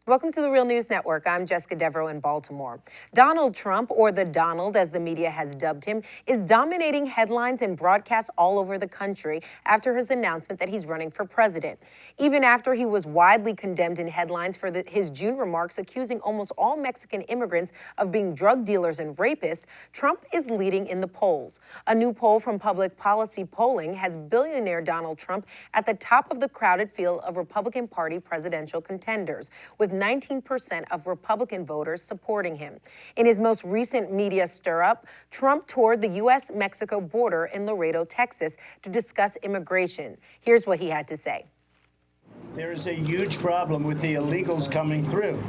Welcome to the Real News Network. I'm Jessica Devereaux in Baltimore. Donald Trump, or the Donald as the media has dubbed him, is dominating headlines and broadcasts all over the country after his announcement that he's running for president. Even after he was widely condemned in headlines for his June remarks accusing almost all Mexican immigrants of being drug dealers and rapists, Trump is leading in the polls. A new poll from Public Policy Polling has billionaire Donald Trump at the top of the crowded field of Republican Party presidential contenders, with 19% of Republican voters supporting him. In his most recent media stir-up, Trump toured the U.S.-Mexico border in Laredo, Texas, to discuss immigration. Here's what he had to say. There is a huge problem with the illegals coming through.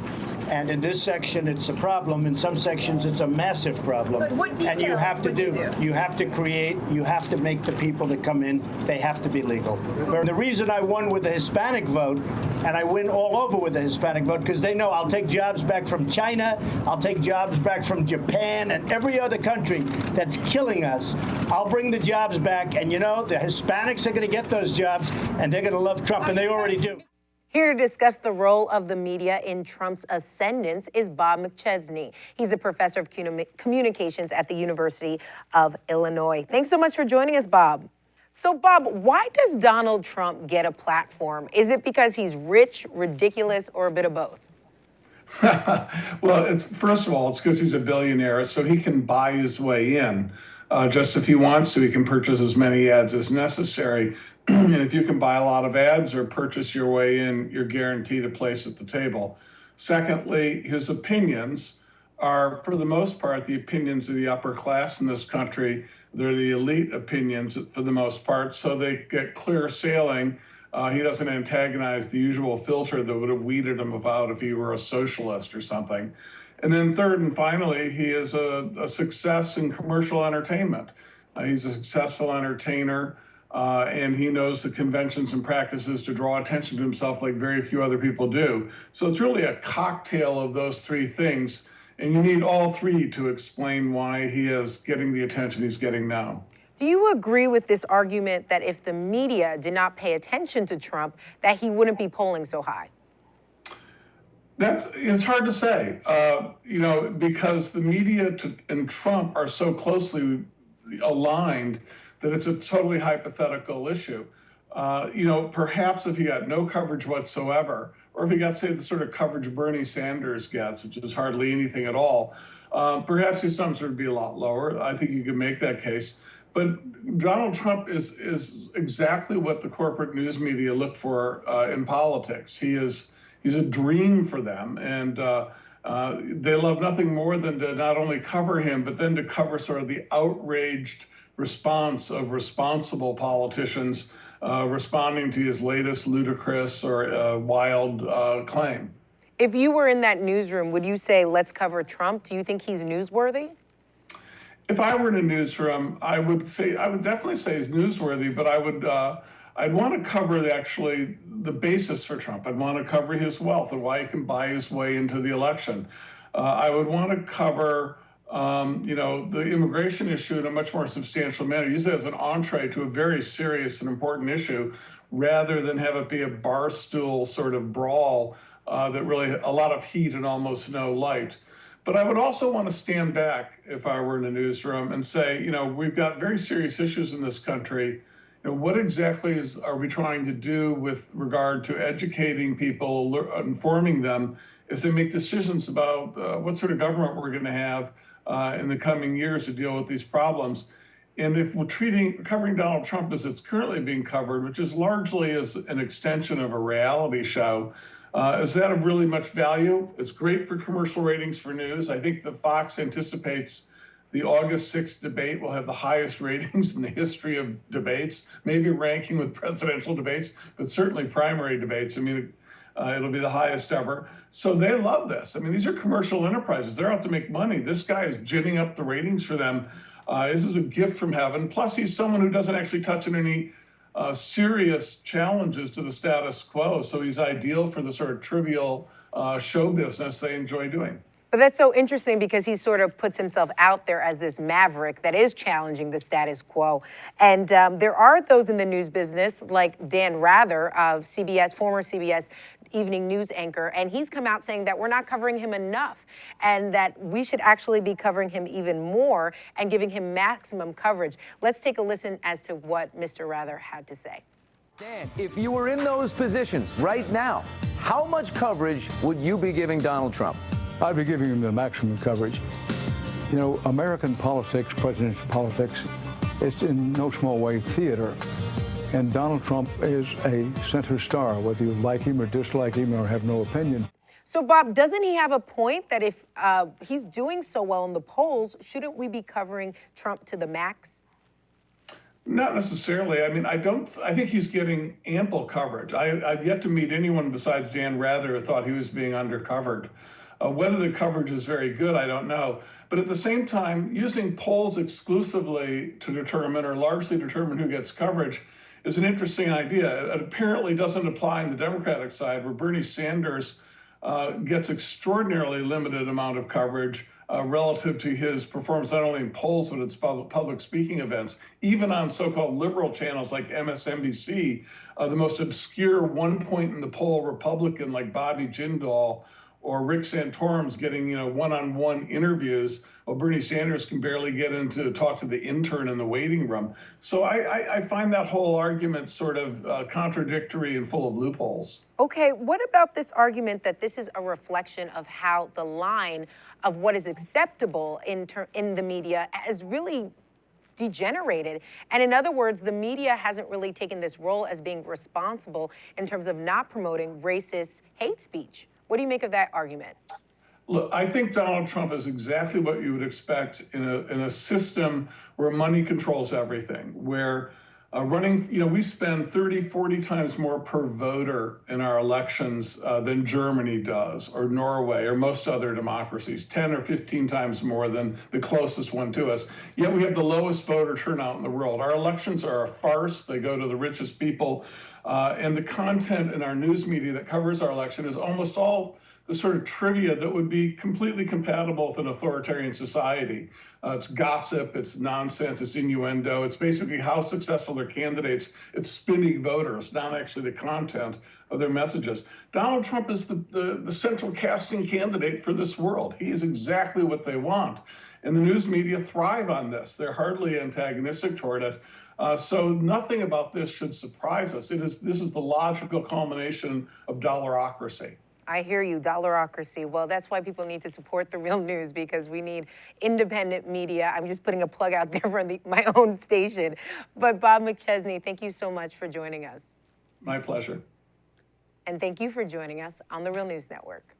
And in this section, it's a problem. In some sections, it's a massive problem. But what details and you have to would do, you have to create, you have to make the people that come in, they have to be legal. The reason I won with the Hispanic vote, and I win all over with the Hispanic vote, because they know I'll take jobs back from China, I'll take jobs back from Japan, and every other country that's killing us. I'll bring the jobs back, and you know, the Hispanics are going to get those jobs, and they're going to love Trump, and they already do. Here to discuss the role of the media in Trump's ascendance is Bob McChesney. He's a professor of communications at the University of Illinois. Thanks so much for joining us, Bob. So, Bob, why does Donald Trump get a platform? Is it because he's rich, ridiculous, or a bit of both? Well, first of all, it's because he's a billionaire, so he can buy his way in. Just if he wants to, he can purchase as many ads as necessary. And if you can buy a lot of ads or purchase your way in, you're guaranteed a place at the table. Secondly, his opinions are, for the most part, the opinions of the upper class in this country. They're the elite opinions for the most part, so they get clear sailing. He doesn't antagonize the usual filter that would have weeded him out if he were a socialist or something. And then third and finally, he is a success in commercial entertainment. He's a successful entertainer. And he knows the conventions and practices to draw attention to himself like very few other people do. So it's really a cocktail of those three things, and you need all three to explain why he is getting the attention he's getting now. Do you agree with this argument that if the media did not pay attention to Trump, that he wouldn't be polling so high? It's hard to say, because the media and Trump are so closely aligned that it's a totally hypothetical issue. Perhaps if he got no coverage whatsoever, or if he got, say, the sort of coverage Bernie Sanders gets, which is hardly anything at all, perhaps his numbers would be a lot lower. I think you could make that case. But Donald Trump is exactly what the corporate news media look for in politics. He's a dream for them, and they love nothing more than to not only cover him, but then to cover sort of the outraged response of responsible politicians responding to his latest ludicrous or wild claim. If you were in that newsroom, would you say, let's cover Trump? Do you think he's newsworthy? If I were in a newsroom, I would definitely say he's newsworthy, but I'd want to cover the basis for Trump. I'd want to cover his wealth and why he can buy his way into the election. I would want to cover the immigration issue in a much more substantial manner, use it as an entree to a very serious and important issue, rather than have it be a barstool sort of brawl that really a lot of heat and almost no light. But I would also want to stand back if I were in a newsroom and say, we've got very serious issues in this country. What exactly are we trying to do with regard to educating people, informing them as they make decisions about what sort of government we're going to have in the coming years to deal with these problems. And if we're covering Donald Trump as it's currently being covered, which is largely as an extension of a reality show, is that of really much value? It's great for commercial ratings for news. I think the Fox anticipates the August 6th debate will have the highest ratings in the history of debates, maybe ranking with presidential debates, but certainly primary debates. It'll be the highest ever. So they love this. These are commercial enterprises. They're out to make money. This guy is ginning up the ratings for them. This is a gift from heaven. Plus, he's someone who doesn't actually touch on any serious challenges to the status quo. So he's ideal for the sort of trivial show business they enjoy doing. But that's so interesting because he sort of puts himself out there as this maverick that is challenging the status quo. And there are those in the news business, like Dan Rather of CBS, former CBS evening news anchor, and he's come out saying that we're not covering him enough and that we should actually be covering him even more and giving him maximum coverage. Let's take a listen as to what Mr. Rather had to say. Dan, if you were in those positions right now, how much coverage would you be giving Donald Trump? I'd be giving him the maximum coverage. You know, American politics, presidential politics, it's in no small way theater. And Donald Trump is a center star, whether you like him or dislike him or have no opinion. So, Bob, doesn't he have a point that if he's doing so well in the polls, shouldn't we be covering Trump to the max? Not necessarily. I mean, I think he's getting ample coverage. I've yet to meet anyone besides Dan Rather who thought he was being undercovered. Whether the coverage is very good, I don't know. But at the same time, using polls exclusively to determine or largely determine who gets coverage is an interesting idea. It apparently doesn't apply on the Democratic side, where Bernie Sanders gets extraordinarily limited amount of coverage relative to his performance, not only in polls, but its public speaking events. Even on so-called liberal channels like MSNBC, the most obscure one point in the poll Republican like Bobby Jindal or Rick Santorum's getting, one-on-one interviews, while Bernie Sanders can barely get in to talk to the intern in the waiting room. So I find that whole argument sort of contradictory and full of loopholes. Okay, what about this argument that this is a reflection of how the line of what is acceptable in the media has really degenerated? And in other words, the media hasn't really taken this role as being responsible in terms of not promoting racist hate speech. What do you make of that argument? Look, I think Donald Trump is exactly what you would expect in a system where money controls everything, where we spend 30, 40 times more per voter in our elections than Germany does, or Norway, or most other democracies, 10 or 15 times more than the closest one to us. Yet we have the lowest voter turnout in the world. Our elections are a farce. They go to the richest people. And the content in our news media that covers our election is almost all the sort of trivia that would be completely compatible with an authoritarian society. It's gossip, it's nonsense, it's innuendo. It's basically how successful their candidates. It's spinning voters, not actually the content of their messages. Donald Trump is the central casting candidate for this world. He is exactly what they want. And the news media thrive on this. They're hardly antagonistic toward it. So nothing about this should surprise us. This is the logical culmination of dollarocracy. I hear you, dollarocracy. Well, that's why people need to support The Real News, because we need independent media. I'm just putting a plug out there for my own station. But Bob McChesney, thank you so much for joining us. My pleasure. And thank you for joining us on The Real News Network.